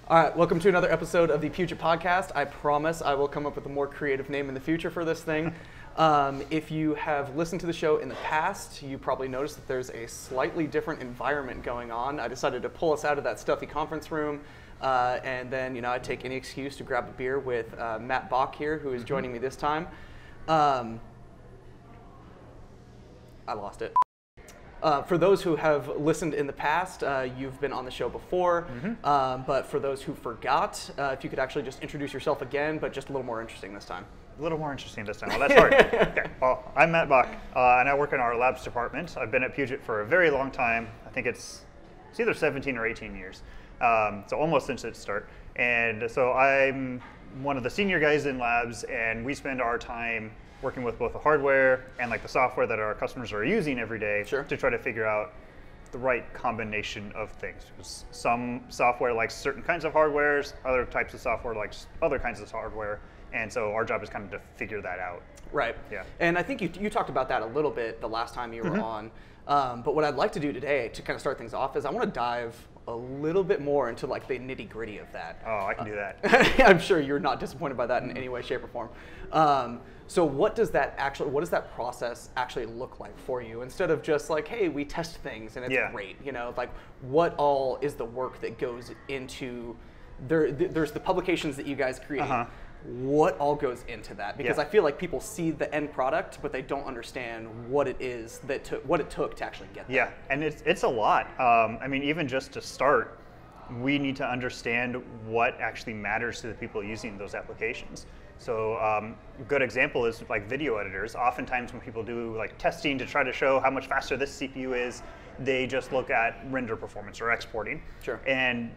All right, welcome to another episode of the Puget Podcast. I promise I will come up with a more creative name in the future for this thing. If you have listened to the show in the past, you probably noticed that there's a slightly different environment going on. I decided to pull us out of that stuffy conference room, and then I'd take any excuse to grab a beer with Matt Bach here, who is joining me this time. I lost it. For those who have listened in the past, you've been on the show before, but for those who forgot, if you could actually just introduce yourself again, but just a little more interesting this time. A little more interesting this time. Well, that's hard. Okay. Well, I'm Matt Bach, and I work in our labs department. I've been at Puget for a very long time. I think it's either 17 or 18 years, so almost since its start. And so I'm one of the senior guys in labs, and we spend our time working with both the hardware and like the software that our customers are using every day to try to figure out the right combination of things. Because some software likes certain kinds of hardwares, other types of software likes other kinds of hardware, and so our job is kind of to figure that out. Right. Yeah. And I think you talked about that a little bit the last time you were on, but what I'd like to do today to kind of start things off is I want to dive a little bit more into like the nitty gritty of that. Oh, I can do that. I'm sure you're not disappointed by that in any way, shape, or form. So what does that process actually look like for you? Instead of just like, hey, we test things and it's great, like what all is the work that goes into there's the publications that you guys create. What all goes into that? Because I feel like people see the end product, but they don't understand what it is what it took to actually get there. Yeah, and it's a lot. I mean, even just to start, we need to understand what actually matters to the people using those applications. So a good example is like video editors. Oftentimes when people do like testing to try to show how much faster this CPU is, they just look at render performance or exporting. Sure. And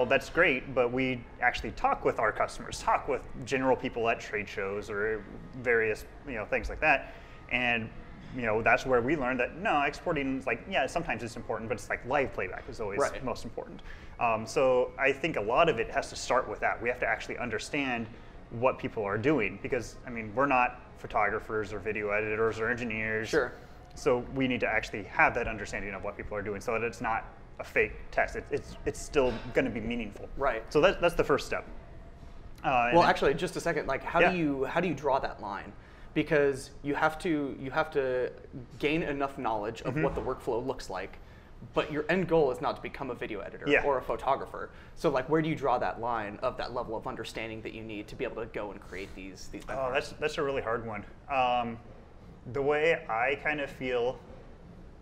that's great, but we actually talk with our customers, talk with general people at trade shows or various things like that. And that's where we learned that no, exporting is like, sometimes it's important, but it's like live playback is always most important. So I think a lot of it has to start with that. We have to actually understand what people are doing, because I mean, we're not photographers or video editors or engineers. Sure. So we need to actually have that understanding of what people are doing so that it's not a fake test. It's still going to be meaningful. Right. So that's the first step. Well, actually, just a second. Like, how do you draw that line? Because you have to gain enough knowledge of what the workflow looks like, but your end goal is not to become a video editor or a photographer. So, like, where do you draw that line of that level of understanding that you need to be able to go and create these benchmarks? Oh, that's a really hard one. The way I kind of feel,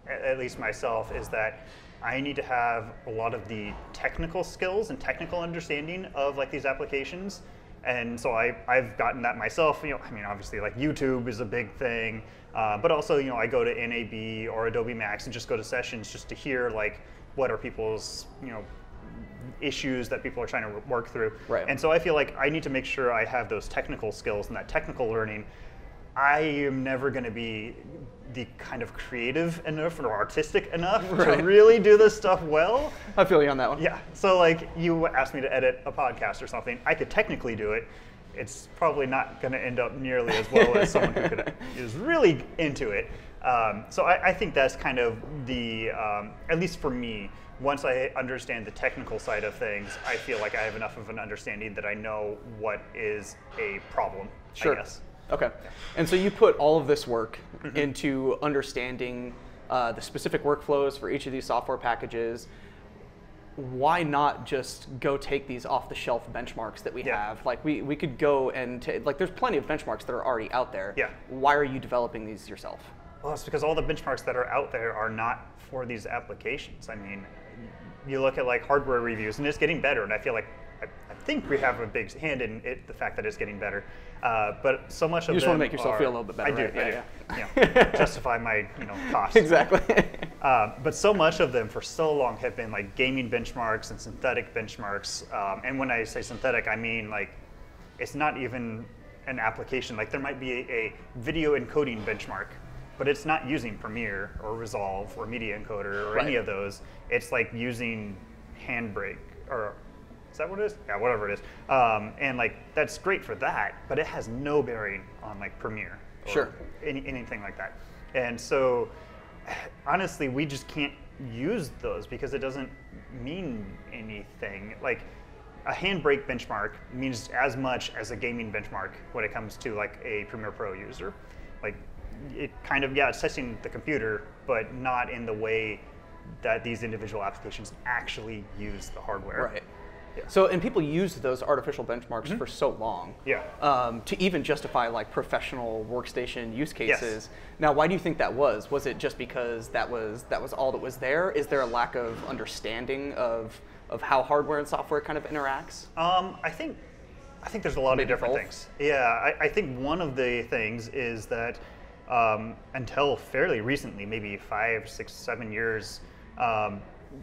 at least myself, is that I need to have a lot of the technical skills and technical understanding of like these applications. And so I've gotten that myself. I mean, obviously, like YouTube is a big thing, but also, I go to NAB or Adobe Max and just go to sessions just to hear like what are people's, issues that people are trying to work through. Right. And so I feel like I need to make sure I have those technical skills and that technical learning. I am never going to be the kind of creative enough or artistic enough to really do this stuff well. I feel you on that one. Yeah. So like you asked me to edit a podcast or something, I could technically do it. It's probably not going to end up nearly as well as someone who is really into it. So I think that's kind of the, at least for me, once I understand the technical side of things, I feel like I have enough of an understanding that I know what is a problem, I guess. Okay. And so you put all of this work into understanding the specific workflows for each of these software packages. Why not just go take these off-the-shelf benchmarks that we have? Like we could go and like there's plenty of benchmarks that are already out there. Yeah. Why are you developing these yourself? Well, it's because all the benchmarks that are out there are not for these applications. I mean, you look at like hardware reviews and it's getting better, and I feel like I think we have a big hand in it, the fact that it's getting better. But so much of you just want to make yourself feel a little bit better. I do. Justify my costs. Exactly. But so much of them for so long have been like gaming benchmarks and synthetic benchmarks. And when I say synthetic, I mean like it's not even an application. Like there might be a video encoding benchmark, but it's not using Premiere or Resolve or Media Encoder or any of those. It's like using Handbrake or is that what it is? Yeah, whatever it is. And like that's great for that, but it has no bearing on like Premiere or anything like that. And so honestly, we just can't use those because it doesn't mean anything. Like a handbrake benchmark means as much as a gaming benchmark when it comes to like a Premiere Pro user. Like it kind of, yeah, it's testing the computer, but not in the way that these individual applications actually use the hardware. Right. Yeah. So, and people used those artificial benchmarks for so long, to even justify like professional workstation use cases. Yes. Now, why do you think that was? Was it just because that was all that was there? Is there a lack of understanding of how hardware and software kind of interacts? I think there's a lot of different things. Yeah, I think one of the things is that until fairly recently, maybe 5, 6, 7 years,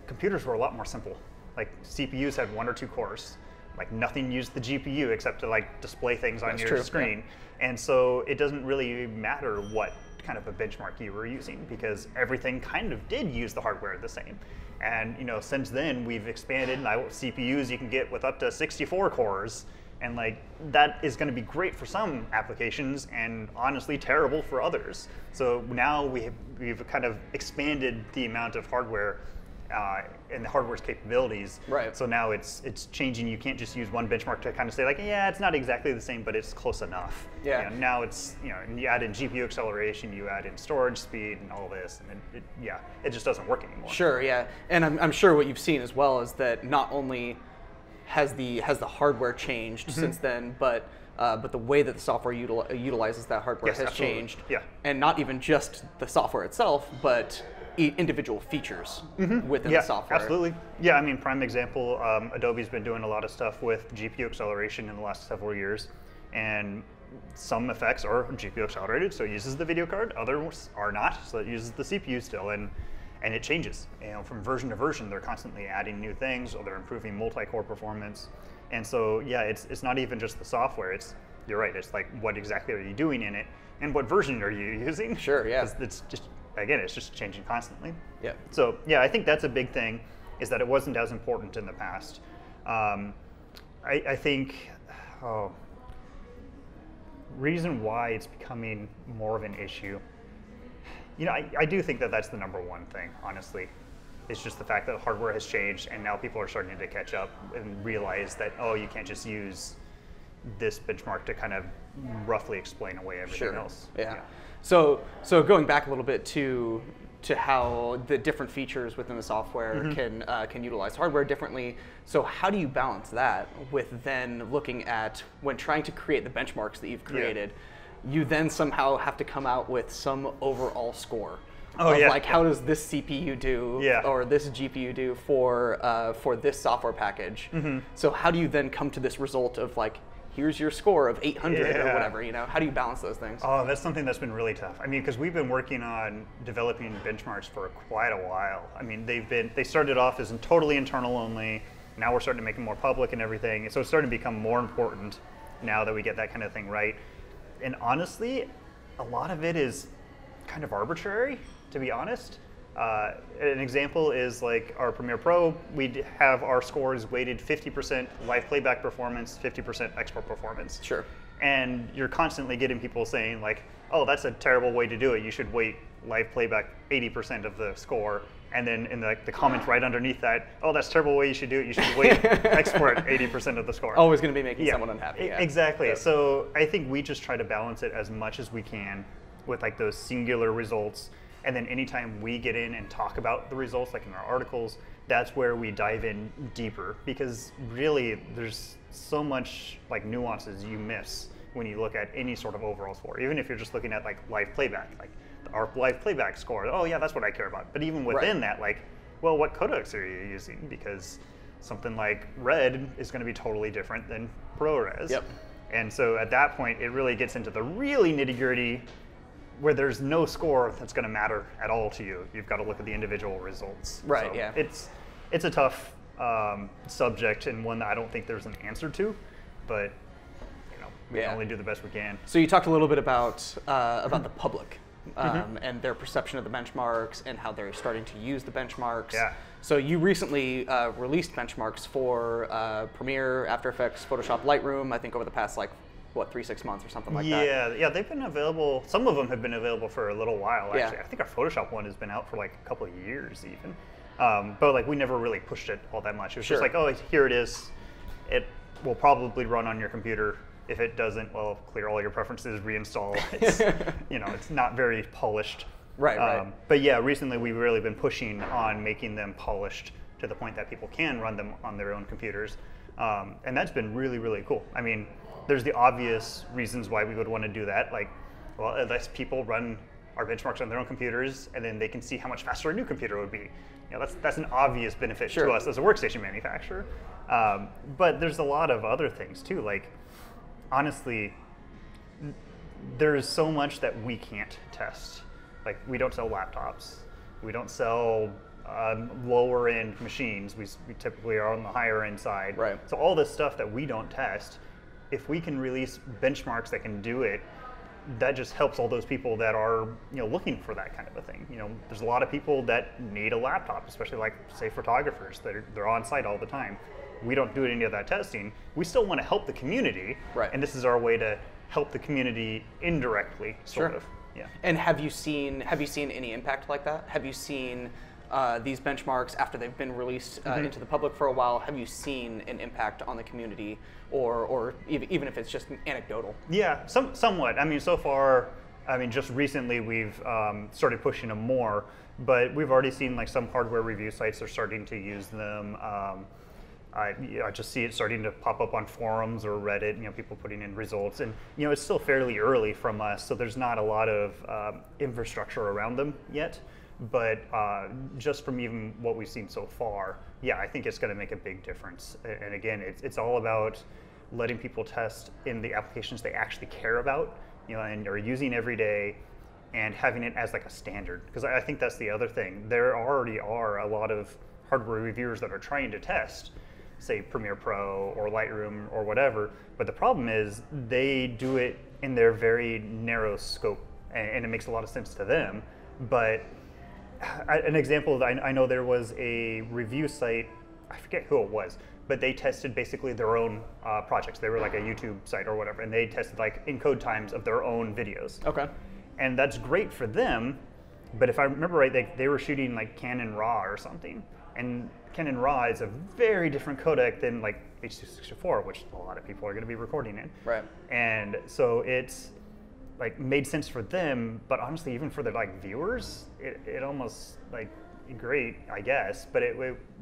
computers were a lot more simple. Like CPUs had 1 or 2 cores. Like nothing used the GPU except to like display things on your screen. Yeah. And so it doesn't really matter what kind of a benchmark you were using because everything kind of did use the hardware the same. And since then we've expanded. Now CPUs you can get with up to 64 cores, and like that is going to be great for some applications and honestly terrible for others. So now we've kind of expanded the amount of hardware and the hardware's capabilities. Right. So now it's changing. You can't just use one benchmark to kind of say like, yeah, it's not exactly the same, but it's close enough. Yeah. Now it's and you add in GPU acceleration, you add in storage speed, and all this, and it just doesn't work anymore. Sure. Yeah. And I'm sure what you've seen as well is that not only has the hardware changed since then, but the way that the software utilizes that hardware has changed. Yeah. And not even just the software itself, but individual features within the software. Absolutely. Yeah, I mean, prime example, Adobe's been doing a lot of stuff with GPU acceleration in the last several years, and some effects are GPU accelerated, so it uses the video card, others are not, so it uses the CPU still, and it changes. From version to version, they're constantly adding new things, or they're improving multi-core performance. And so, yeah, it's not even just the software, you're right, it's like, what exactly are you doing in it, and what version are you using? Sure, yeah. It's just, again, it's just changing constantly. Yeah. So, yeah, I think that's a big thing, is that it wasn't as important in the past. I think, reason why it's becoming more of an issue, I do think that that's the number one thing, honestly. It's just the fact that hardware has changed, and now people are starting to catch up and realize that, you can't just use this benchmark to kind of roughly explain away everything else. Yeah. So going back a little bit to how the different features within the software can utilize hardware differently. So how do you balance that with then looking at, when trying to create the benchmarks that you've created, you then somehow have to come out with some overall score. Like how does this CPU do or this GPU do for this software package? So how do you then come to this result of like, here's your score of 800 or whatever, How do you balance those things? Oh, that's something that's been really tough. I mean, because we've been working on developing benchmarks for quite a while. I mean, they started off as totally internal only. Now we're starting to make them more public and everything. So it's starting to become more important now that we get that kind of thing right. And honestly, a lot of it is kind of arbitrary, to be honest. An example is like our Premiere Pro, we have our scores weighted 50% live playback performance, 50% export performance. Sure. And you're constantly getting people saying like, oh, that's a terrible way to do it. You should weight live playback 80% of the score. And then in the comment right underneath that, oh, that's a terrible way you should do it. You should weight export 80% of the score. Always going to be making someone unhappy. Exactly. Yeah. So I think we just try to balance it as much as we can with like those singular results. And then anytime we get in and talk about the results, like in our articles, that's where we dive in deeper, because really there's so much like nuances you miss when you look at any sort of overall score. Even if you're just looking at like live playback, like our live playback score, oh yeah, that's what I care about. But even within that, like, well, what codecs are you using? Because something like Red is going to be totally different than ProRes. Yep. And so at that point, it really gets into the really nitty-gritty, where there's no score that's going to matter at all to you. You've got to look at the individual results. Right. So yeah. It's a tough subject, and one that I don't think there's an answer to, but we can only do the best we can. So you talked a little bit about the public and their perception of the benchmarks and how they're starting to use the benchmarks. Yeah. So you recently released benchmarks for Premiere, After Effects, Photoshop, Lightroom. I think over the past 3-6 months or something like that. Yeah, they've been available. Some of them have been available for a little while, actually. Yeah. I think our Photoshop one has been out for like a couple of years even. But like we never really pushed it all that much. It was just like, oh, here it is. it will probably run on your computer. If it doesn't, well, clear all your preferences, reinstall. It's, it's not very polished. Right. But yeah, recently we've really been pushing on making them polished to the point that people can run them on their own computers. And that's been really, really cool. I mean, there's the obvious reasons why we would want to do that. Like, well, it lets people run our benchmarks on their own computers, and then they can see how much faster a new computer would be. That's an obvious benefit to us as a workstation manufacturer. But there's a lot of other things too. Like, honestly, there's so much that we can't test. Like, we don't sell laptops. We don't sell lower end machines. We typically are on the higher end side. Right. So all this stuff that we don't test, if we can release benchmarks that can do it, that just helps all those people that are looking for that kind of a thing. There's a lot of people that need a laptop, especially like, say, photographers. They're on site all the time. We don't do any of that testing. We still want to help the community, right. And this is our way to help the community indirectly, sort of. Yeah. And have you seen any impact like that? Have you seen these benchmarks after they've been released into the public for a while? Have you seen an impact on the community, or even if it's just anecdotal? Yeah, somewhat. I mean, so far, just recently we've started pushing them more, but we've already seen like some hardware review sites are starting to use them. I just see it starting to pop up on forums or Reddit, people putting in results. And, it's still fairly early from us, so there's not a lot of infrastructure around them yet. But just from even what we've seen so far, yeah, I think it's going to make a big difference. And again, it's all about letting people test in the applications they actually care about, and are using every day, and having it as like a standard. Because I think that's the other thing. There already are a lot of hardware reviewers that are trying to test, say, Premiere Pro or Lightroom or whatever, but the problem is they do it in their very narrow scope, and it makes a lot of sense to them. But an example, I know there was a review site, I forget who it was, but they tested basically their own projects. They were like a YouTube site or whatever, and they tested like encode times of their own videos. Okay. And that's great for them, but if I remember right, they were shooting like Canon RAW or something, and Canon RAW is a very different codec than like H.264, which a lot of people are going to be recording in. Right. And so it's like made sense for them, but honestly, even for the like viewers, it almost like great, I guess. But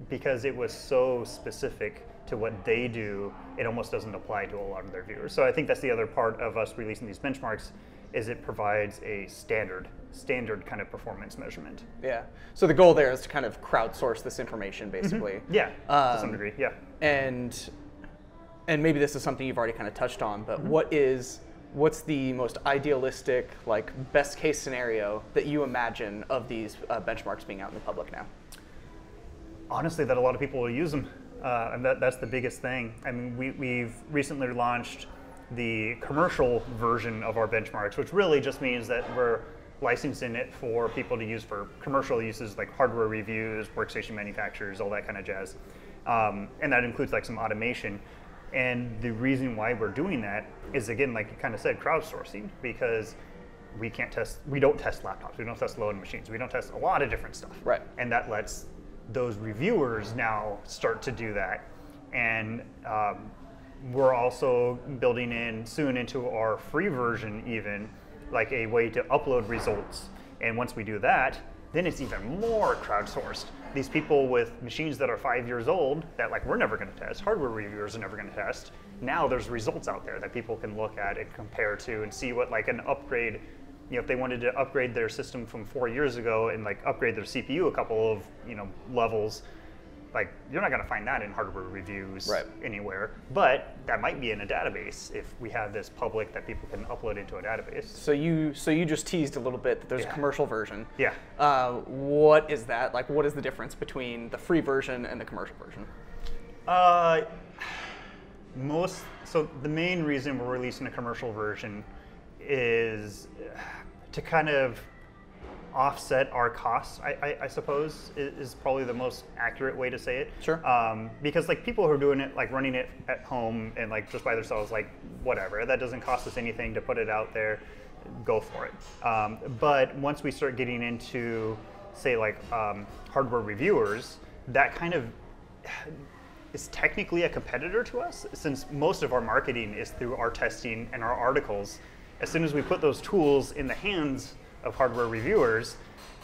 because it was so specific to what they do, it almost doesn't apply to a lot of their viewers. So I think that's the other part of us releasing these benchmarks, is it provides a standard kind of performance measurement. Yeah. So the goal there is to kind of crowdsource this information, basically. Mm-hmm. Yeah, to some degree, yeah. And maybe this is something you've already kind of touched on, but what's the most idealistic, like, best case scenario that you imagine of these benchmarks being out in the public now? Honestly, that a lot of people will use them, and that's the biggest thing. I mean, we've recently launched the commercial version of our benchmarks, which really just means that we're licensing it for people to use for commercial uses, like hardware reviews, workstation manufacturers, all that kind of jazz. And that includes like some automation. And the reason why we're doing that is, again, like you kind of said, crowdsourcing, because we don't test laptops, we don't test low-end machines, we don't test a lot of different stuff. Right. And that lets those reviewers now start to do that. And we're also building in soon into our free version even, like a way to upload results. And once we do that, then it's even more crowdsourced. These people with machines that are 5 years old that like we're never going to test, hardware reviewers are never going to test. Now there's results out there that people can look at and compare to and see what like an upgrade, if they wanted to upgrade their system from 4 years ago and like upgrade their CPU a couple of levels, like you're not going to find that in hardware reviews anywhere, but that might be in a database if we have this public that people can upload into a database. So you just teased a little bit that there's a commercial version. Yeah. What is that? Like, what is the difference between the free version and the commercial version? So the main reason we're releasing a commercial version is to kind of offset our costs, I suppose, is probably the most accurate way to say it. Sure. Because like people who are doing it, like running it at home and like just by themselves, like whatever, that doesn't cost us anything to put it out there, go for it. But once we start getting into, say, like hardware reviewers, that kind of, is technically a competitor to us, since most of our marketing is through our testing and our articles. As soon as we put those tools in the hands of hardware reviewers,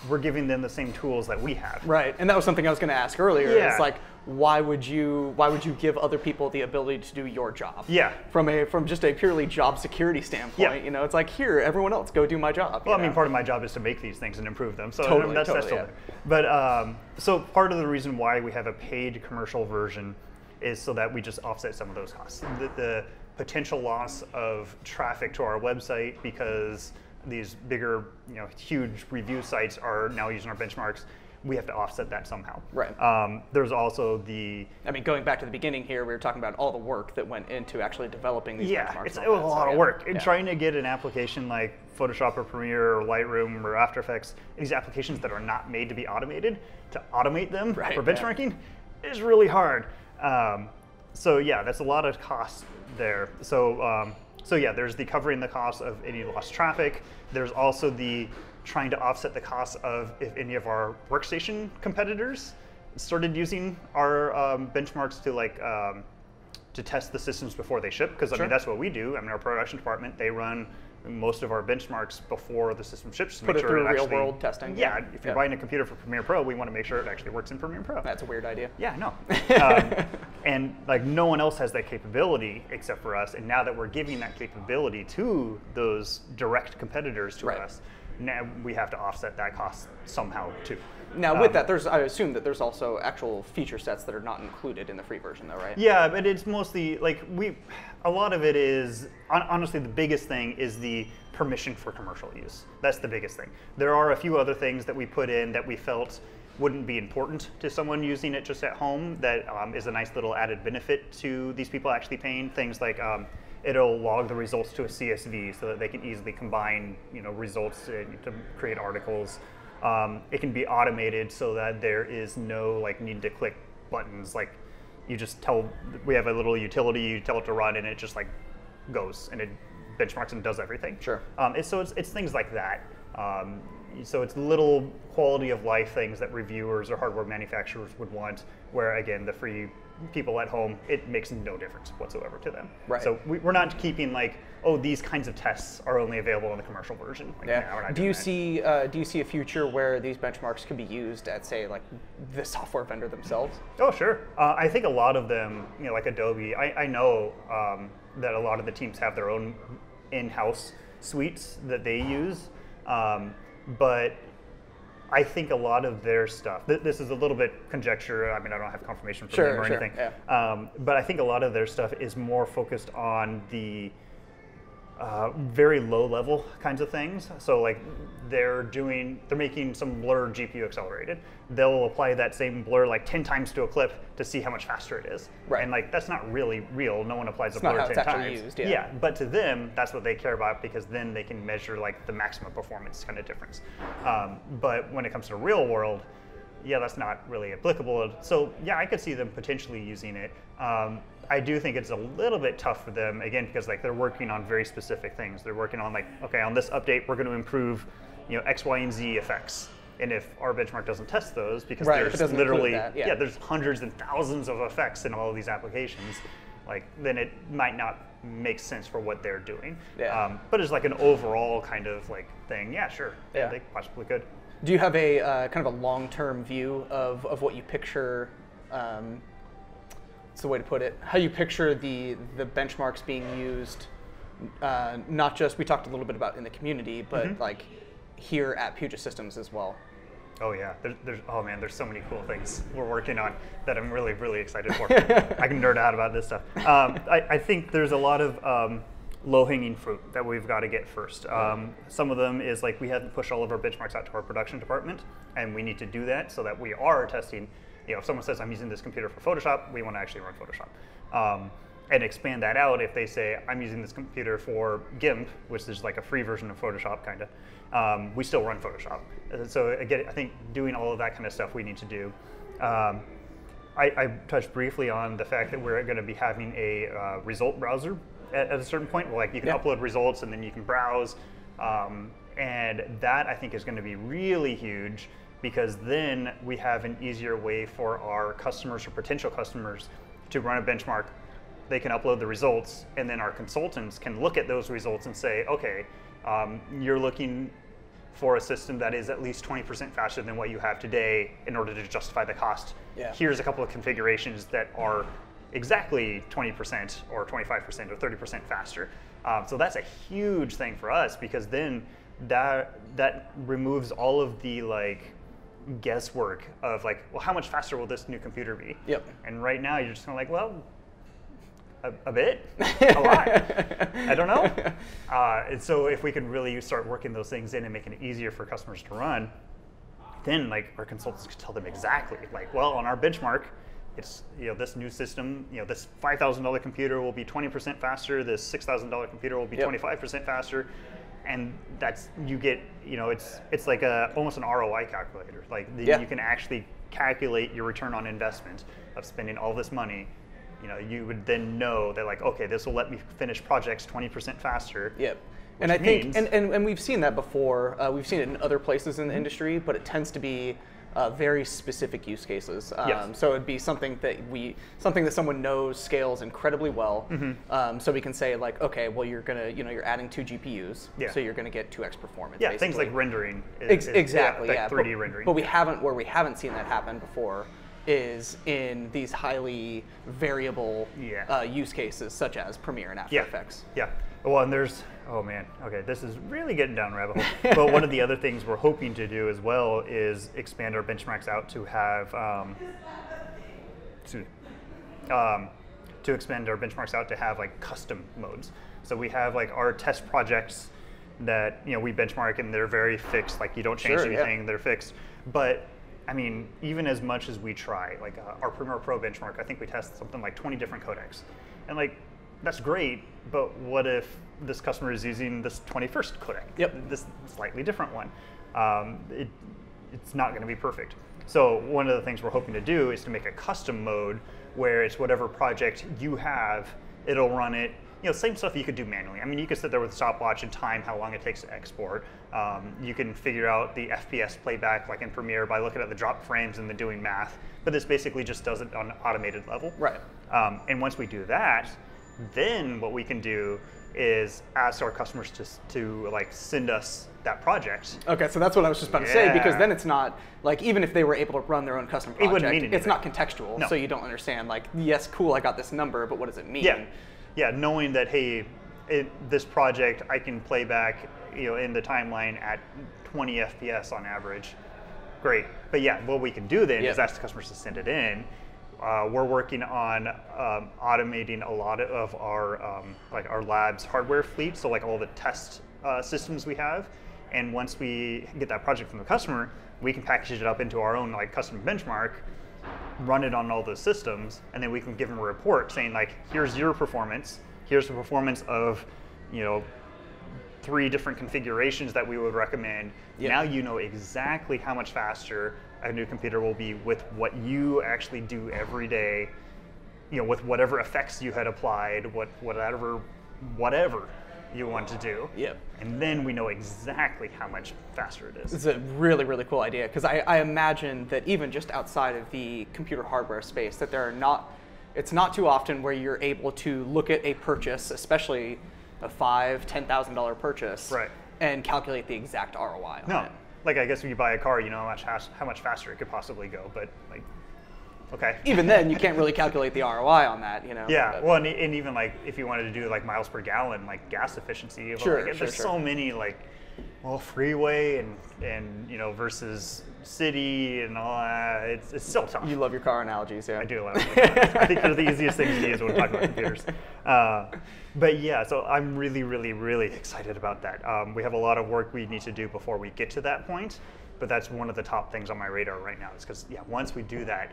we're giving them the same tools that we have. Right, and that was something I was going to ask earlier. Yeah. It's like, why would you give other people the ability to do your job? Yeah. From just a purely job security standpoint, Yeah. you know, it's like, here, everyone else, go do my job. Well, I mean, part of my job is to make these things and improve them. So Totally, that's totally, still there. But so part of the reason why we have a paid commercial version is so that we just offset some of those costs. The potential loss of traffic to our website because these bigger, huge review sites are now using our benchmarks, we have to offset that somehow. Right. There's also I mean, going back to the beginning here, we were talking about all the work that went into actually developing these benchmarks. It was a lot of work. And trying to get an application like Photoshop or Premiere or Lightroom or After Effects, these applications that are not made to be automated, to automate them for benchmarking is really hard. So yeah, that's a lot of cost there. So yeah, there's the covering the cost of any lost traffic. There's also the trying to offset the cost of if any of our workstation competitors started using our benchmarks to test the systems before they ship, because I mean that's what we do. I mean, our production department, they run most of our benchmarks before the system ships to Put make it sure through it real actually, world testing. Yeah, if you're buying a computer for Premiere Pro, we want to make sure it actually works in Premiere Pro. That's a weird idea. Yeah, no. And like no one else has that capability except for us. And now that we're giving that capability to those direct competitors to us, now we have to offset that cost somehow too. Now with that, I assume that there's also actual feature sets that are not included in the free version though, right? Yeah, but it's mostly like a lot of it is, honestly the biggest thing is the permission for commercial use. That's the biggest thing. There are a few other things that we put in that we felt wouldn't be important to someone using it just at home that is a nice little added benefit to these people actually paying. Things like it'll log the results to a CSV so that they can easily combine results to create articles. It can be automated so that there is no need to click buttons. Like you just we have a little utility, you tell it to run and it just goes and it benchmarks and does everything. Sure. So it's things like that. So it's little quality of life things that reviewers or hardware manufacturers would want, where again, the free people at home, it makes no difference whatsoever to them. Right. So we're not keeping these kinds of tests are only available in the commercial version. Do you see a future where these benchmarks could be used at, say, the software vendor themselves? Oh, sure. I think a lot of them, like Adobe, I know that a lot of the teams have their own in-house suites that they use. But I think a lot of their stuff, this is a little bit conjecture, I mean, I don't have confirmation from them or anything, but I think a lot of their stuff is more focused on the very low level kinds of things. So they're making some blur GPU accelerated. They'll apply that same blur 10 times to a clip to see how much faster it is. Right. And that's not really real. No one applies a not blur how 10 it's actually times. used, Yeah, but to them, that's what they care about, because then they can measure the maximum performance kind of difference. But when it comes to real world, yeah, that's not really applicable. So yeah, I could see them potentially using it. I do think it's a little bit tough for them, again, because they're working on very specific things. They're working on okay, on this update, we're going to improve, X, Y, and Z effects. And if our benchmark doesn't test those, because there's literally, there's hundreds and thousands of effects in all of these applications, then it might not make sense for what they're doing. Yeah. But it's an overall kind of thing. Yeah, sure. Yeah. They possibly could. Do you have a kind of a long-term view of what you picture? What's the way to put it? How you picture the benchmarks being used? Not just, we talked a little bit about in the community, but here at Puget Systems as well. Oh yeah, there's so many cool things we're working on that I'm really, really excited for. I can nerd out about this stuff. I think there's a lot of low-hanging fruit that we've got to get first. Some of them is we have to push all of our benchmarks out to our production department, and we need to do that so that we are testing. If someone says I'm using this computer for Photoshop, we want to actually run Photoshop. And expand that out if they say I'm using this computer for GIMP, which is a free version of Photoshop kind of. We still run Photoshop. So again, I think doing all of that kind of stuff we need to do. I touched briefly on the fact that we're going to be having a result browser at a certain point. You can upload results and then you can browse. And that I think is going to be really huge, because then we have an easier way for our customers or potential customers to run a benchmark. They can upload the results, and then our consultants can look at those results and say, okay, you're looking for a system that is at least 20% faster than what you have today in order to justify the cost. Yeah. Here's a couple of configurations that are exactly 20% or 25% or 30% faster. So that's a huge thing for us, because then that removes all of the like guesswork of like, well, how much faster will this new computer be? Yep. And right now you're just kind of like, well, a bit, a lot, I don't know. And so if we can really start working those things in and making it easier for customers to run, then like our consultants can tell them exactly, like, well, on our benchmark, it's, this new system, this $5,000 computer will be 20% faster, this $6,000 computer will be 25% faster. And that's, you get, it's like almost an ROI calculator. Like you can actually calculate your return on investment of spending all this money. You would then know that like, okay, this will let me finish projects 20% faster. Yep. And I think, and we've seen that before. We've seen it in other places in the industry, but it tends to be very specific use cases. So it'd be something that someone knows scales incredibly well. So we can say like, okay, well, you're gonna, you're adding 2 GPUs, so you're gonna get 2x performance. Yeah, basically. Things like rendering. Exactly. Like 3D rendering. But where we haven't seen that happen before is in these highly variable use cases, such as Premiere and After Effects. Yeah. Well, and there's, oh man, okay, this is really getting down rabbit hole. But one of the other things we're hoping to do as well is expand our benchmarks out to have, like custom modes. So we have like our test projects that we benchmark, and they're very fixed. Like you don't change anything, they're fixed. But I mean, even as much as we try, like our Premiere Pro benchmark, I think we test something like 20 different codecs. And like, that's great, but what if this customer is using this 21st codec? This slightly different one. It's not gonna be perfect. So one of the things we're hoping to do is to make a custom mode where it's whatever project you have, it'll run it. Same stuff you could do manually. I mean, you could sit there with a stopwatch and time how long it takes to export. You can figure out the FPS playback, like in Premiere, by looking at the drop frames and then doing math. But this basically just does it on an automated level. Right. And once we do that, then what we can do is ask our customers to like send us that project. Okay, so that's what I was just about to say, because then it's not like, even if they were able to run their own custom project, it's not contextual. So you don't understand like, yes, cool, I got this number, but what does it mean? Yeah, knowing that, hey, this project I can play back, in the timeline at 20 FPS on average. Great. But yeah, what we can do then is ask the customers to send it in. We're working on automating a lot of our like our labs hardware fleet, so like all the test systems we have. And once we get that project from the customer, we can package it up into our own like custom benchmark, run it on all those systems, and then we can give them a report saying like, here's your performance, here's the performance of 3 different configurations that we would recommend. Now you know exactly how much faster a new computer will be with what you actually do every day, with whatever effects you had applied, whatever you want to do. And then we know exactly how much faster it is. It's a really, really cool idea, because I imagine that even just outside of the computer hardware space, that it's not too often where you're able to look at a purchase, especially a $5,000, $10,000 purchase, and calculate the exact ROI on it. Like I guess when you buy a car, you know how much faster it could possibly go, but like, okay. Even then, you can't really calculate the ROI on that, Yeah, well, and even like if you wanted to do like miles per gallon, like gas efficiency, there's so many like, well, freeway and versus city and all that. It's still tough. You love your car analogies, yeah. I do love them. I think they're the easiest things to use when we talk about computers. But yeah, so I'm really, really, really excited about that. We have a lot of work we need to do before we get to that point, but that's one of the top things on my radar right now. Is because once we do that,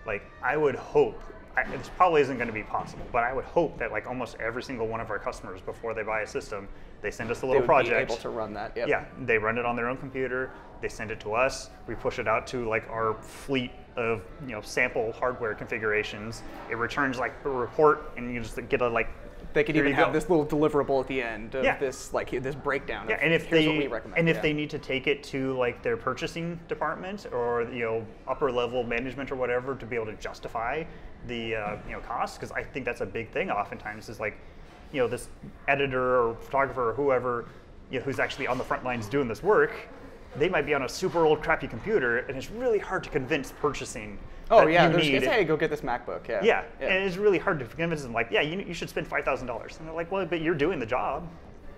like I would hope, it probably isn't going to be possible, but I would hope that like almost every single one of our customers, before they buy a system, they send us a little project. They would be able to run that. Yeah, they run it on their own computer. They send it to us. We push it out to like our fleet of sample hardware configurations. It returns like a report, and you just get a like. They could even have this little deliverable at the end of this this breakdown. Yeah, and if they need to take it to like their purchasing department or upper level management or whatever to be able to justify the cost, because I think that's a big thing oftentimes is like, this editor or photographer or whoever who's actually on the front lines doing this work, they might be on a super old crappy computer, and it's really hard to convince purchasing. Oh yeah, there's kids, hey, go get this MacBook. Yeah, and it's really hard to convince them, like, yeah, you should spend $5,000. And they're like, well, but you're doing the job.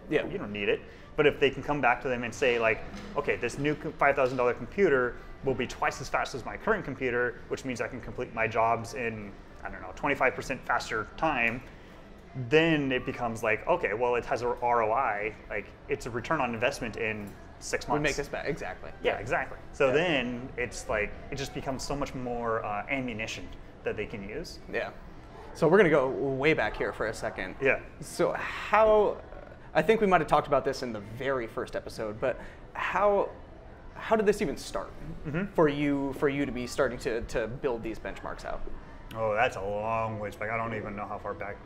Yeah. You don't need it. But if they can come back to them and say, like, okay, this new $5,000 computer will be twice as fast as my current computer, which means I can complete my jobs in, I don't know, 25% faster time, then it becomes like, okay, well, it has a ROI, like it's a return on investment in 6 months. We make this back, exactly. Yeah, exactly. So then it's like, it just becomes so much more ammunition that they can use. Yeah. So we're gonna go way back here for a second. Yeah. So I think we might have talked about this in the very first episode, but how did this even start for you to be starting to build these benchmarks out? Oh, that's a long ways back. I don't even know how far back.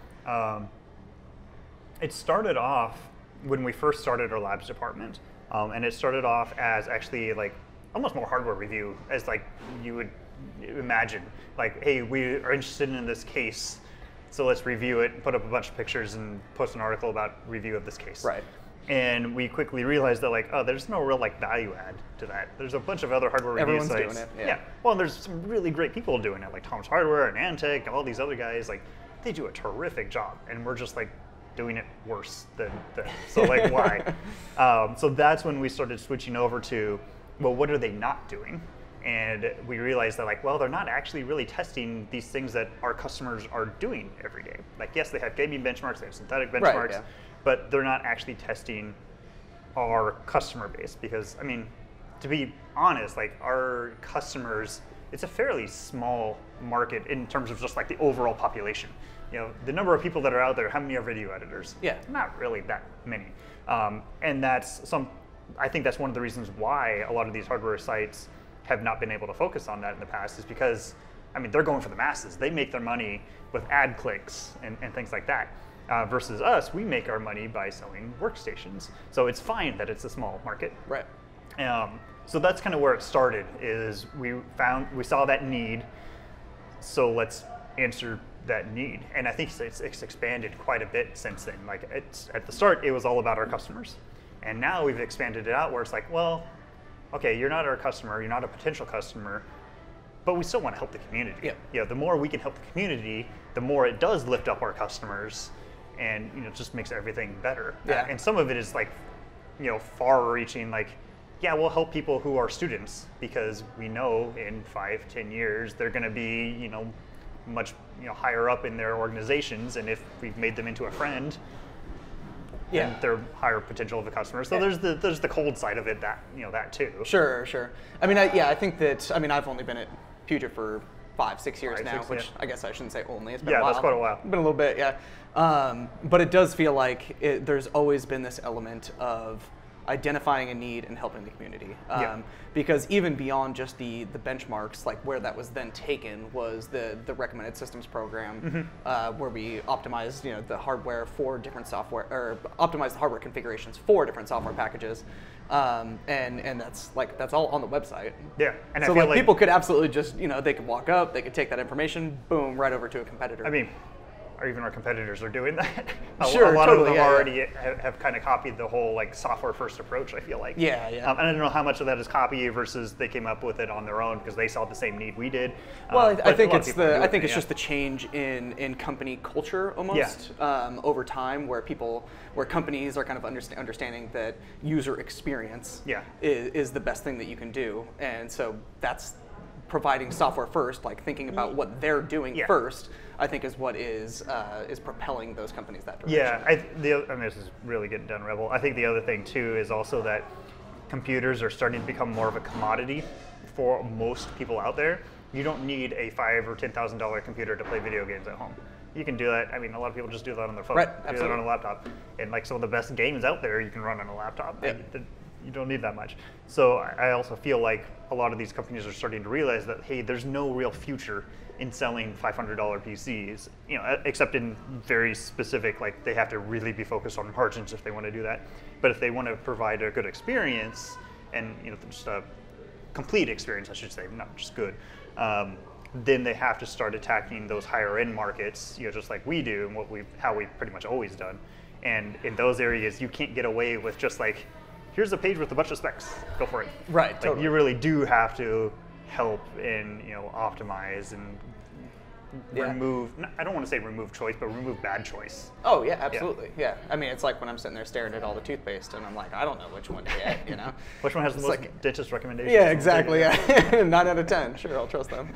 It started off when we first started our labs department, and it started off as actually like almost more hardware review, as like you would imagine. Like, hey, we are interested in this case, so let's review it, put up a bunch of pictures, and post an article about review of this case. Right. And we quickly realized that, like, oh, there's no real like value add to that. There's a bunch of other hardware review sites. Everyone's doing it. Yeah. Well, and there's some really great people doing it, like Tom's Hardware and Antec, and all these other guys. Like, they do a terrific job, and we're just like doing it worse than so like why? So that's when we started switching over to, well, what are they not doing? And we realized that, like, well, they're not actually really testing these things that our customers are doing every day. Like, yes, they have gaming benchmarks, they have synthetic benchmarks, Right, yeah. but they're not actually testing our customer base. Because, I mean, to be honest, like, our customers, it's a fairly small market in terms of just like the overall population. The number of people that are out there, how many are video editors? Yeah. Not really that many. And I think that's one of the reasons why a lot of these hardware sites have not been able to focus on that in the past, is because, I mean, they're going for the masses. They make their money with ad clicks and things like that. Versus us, we make our money by selling workstations. So it's fine that it's a small market. Right. So that's kind of where it started, is we saw that need, so let's answer that need. And I think it's expanded quite a bit since then. Like, at the start, it was all about our customers. And now we've expanded it out where it's like, well, okay, you're not our customer, you're not a potential customer, but we still want to help the community. Yeah. The more we can help the community, the more it does lift up our customers, and it just makes everything better. Yeah. And some of it is like, far-reaching, like, yeah, we'll help people who are students, because we know in 5-10 years they're going to be, much higher up in their organizations, and if we've made them into a friend, yeah, and they're higher potential of a customer. So there's the cold side of it, that too. Sure. I mean, I think that, I've only been at Puget for 5-6 years now, which I guess I shouldn't say only. It's been a while. That's quite a while. Been a little bit, yeah. But it does feel like there's always been this element of identifying a need and helping the community. Because even beyond just the benchmarks, like where that was then taken was the recommended systems program, where we optimized the hardware for different software, or optimized the hardware configurations for different software packages, and that's all on the website. Yeah, and so I feel like people could absolutely just they could walk up, they could take that information, boom, right over to a competitor. I mean, or even our competitors are doing that. Sure, a lot totally, of them yeah, already have kind of copied the whole like software first approach, I feel like. Yeah. And I don't know how much of that is copy versus they came up with it on their own because they saw the same need we did. Well, I think it's just the change in company culture almost over time, where companies are kind of understanding that user experience is the best thing that you can do, and so that's providing software first, like thinking about what they're doing first, I think is what is propelling those companies that direction. Yeah, I mean, this is really getting down Rebel. I think the other thing too is also that computers are starting to become more of a commodity for most people out there. You don't need a $5,000 or $10,000 computer to play video games at home. You can do that. I mean, a lot of people just do that on their phone. Right, do that on a laptop. And like some of the best games out there, you can run on a laptop. Yeah. You don't need that much. So I also feel like a lot of these companies are starting to realize that, hey, there's no real future in selling $500 PCs, except in very specific, like they have to really be focused on margins if they want to do that. But if they want to provide a good experience and just a complete experience, I should say, not just good, then they have to start attacking those higher end markets, just like we do, and how we've pretty much always done. And in those areas, you can't get away with just like, here's a page with a bunch of specs, go for it. Right, like, totally. You really do have to help and optimize and remove, I don't want to say remove choice, but remove bad choice. Oh yeah, absolutely. Yeah. I mean, it's like when I'm sitting there staring at all the toothpaste and I'm like, I don't know which one to get, Which one has the most dentist recommendations? Yeah, exactly. Yeah. 9 out of 10. Sure, I'll trust them.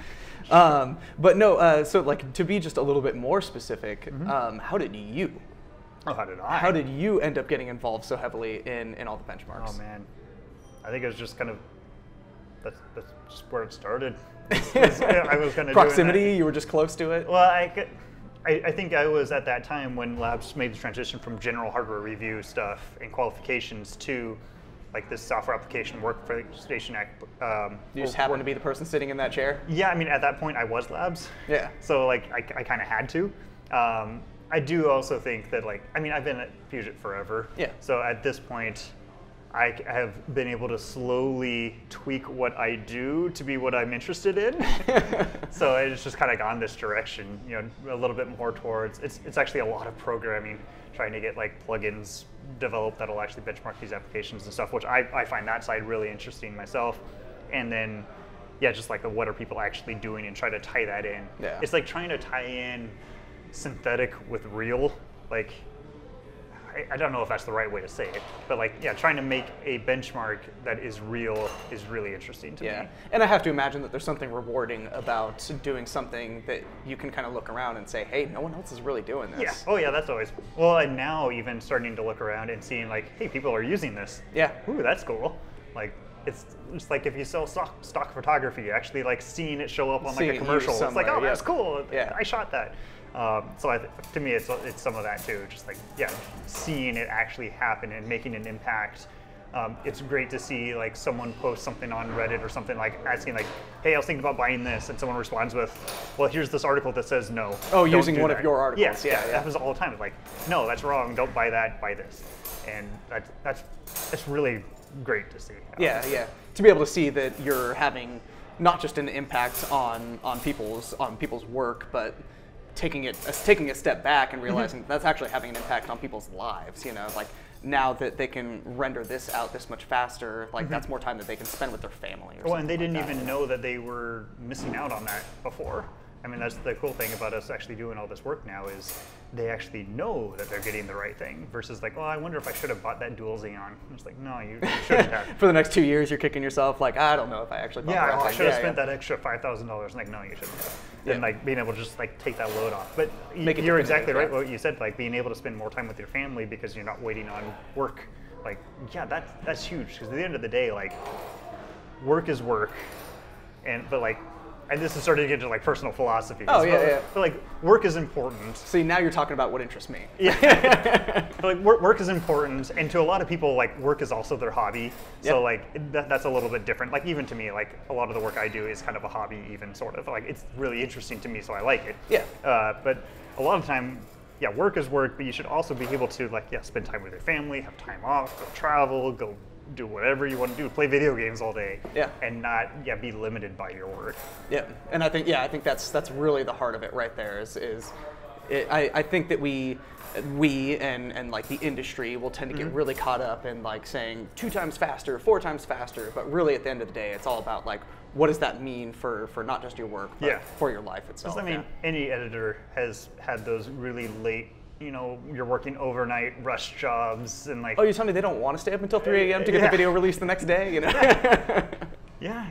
But no, so like to be just a little bit more specific, how did you? Oh, how did I? How did you end up getting involved so heavily in all the benchmarks? Oh man, I think it was just kind of, that's just where it started. I was kind of proximity. You were just close to it. Well, I think I was at that time when Labs made the transition from general hardware review stuff and qualifications to like this software application workstation act. You just happened to be the person sitting in that chair? Yeah, I mean at that point I was Labs. Yeah. So like I kind of had to. I do also think that I've been at Puget forever. Yeah. So at this point, I have been able to slowly tweak what I do to be what I'm interested in. So it's just kind of gone this direction, a little bit more towards, it's actually a lot of programming, trying to get like plugins developed that'll actually benchmark these applications and stuff, which I find that side really interesting myself. And then, yeah, just like what are people actually doing and try to tie that in. Yeah. It's like trying to tie in synthetic with real, like, I don't know if that's the right way to say it, but trying to make a benchmark that is real is really interesting to me. Yeah, and I have to imagine that there's something rewarding about doing something that you can kind of look around and say, hey, no one else is really doing this. Yeah, oh yeah, that's always, well, and now even starting to look around and seeing like, hey, people are using this. Yeah. Ooh, that's cool. Like, it's just like if you sell stock photography, actually like seeing it show up on like a commercial, it's like, oh, that's cool. Yeah. I shot that. So to me, it's some of that too. Just like, yeah, seeing it actually happen and making an impact. It's great to see like someone post something on Reddit or something like asking like, hey, I was thinking about buying this, and someone responds with, well, here's this article that says no. Oh, using one of your articles. Yeah, that happens all the time. It's like, no, that's wrong. Don't buy that. Buy this. And that's really great to see. Yeah. To be able to see that you're having not just an impact on people's work, but taking a step back and realizing that's actually having an impact on people's lives. Like now that they can render this out this much faster, like that's more time that they can spend with their family. Well, and they didn't even know that they were missing out on that before. I mean, that's the cool thing about us actually doing all this work now is they actually know that they're getting the right thing versus like, well, I wonder if I should have bought that dual Xeon. It's like, no, you shouldn't have. For the next 2 years, you're kicking yourself like, I don't know if I actually bought that. I should have spent that extra $5,000. Like, no, you shouldn't have. Yeah. And like being able to just like take that load off. But you're exactly right what you said, like being able to spend more time with your family because you're not waiting on work. Like, yeah, that's huge because at the end of the day, like work is work. And this is starting to get into like personal philosophy. Oh, yeah. But like work is important. See, now you're talking about what interests me. Yeah. But like work is important, and to a lot of people, like work is also their hobby. So like that's a little bit different. Like even to me, like a lot of the work I do is kind of a hobby, even sort of. Like it's really interesting to me, so I like it. Yeah. But a lot of time, yeah, work is work, but you should also be able to like spend time with your family, have time off, go travel, go do whatever you want to do, play video games all day, and not be limited by your work. Yeah, and I think that's really the heart of it right there. I think that we and like the industry will tend to get really caught up in like saying 2 times faster, 4 times faster, but really at the end of the day, it's all about like what does that mean for not just your work, but for your life itself. I mean, any editor has had those really late. You're working overnight rush jobs and like. Oh, you tell me they don't want to stay up until 3 a.m. to get the video released the next day, Yeah,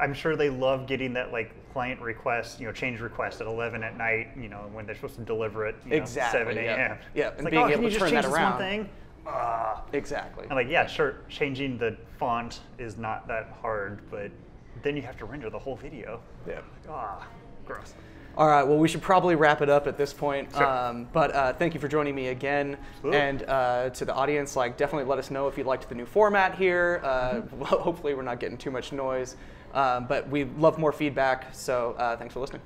I'm sure they love getting that like client request, change request at 11 at night, when they're supposed to deliver it, exactly, 7 a.m. Yeah, and like, being able to turn that around. One thing? Exactly. And like, yeah, sure, changing the font is not that hard, but then you have to render the whole video. Yeah. Gross. All right, well, we should probably wrap it up at this point. Sure. But thank you for joining me again. Absolutely. And to the audience, like, definitely let us know if you liked the new format here. Well, hopefully we're not getting too much noise. But we love more feedback, so thanks for listening.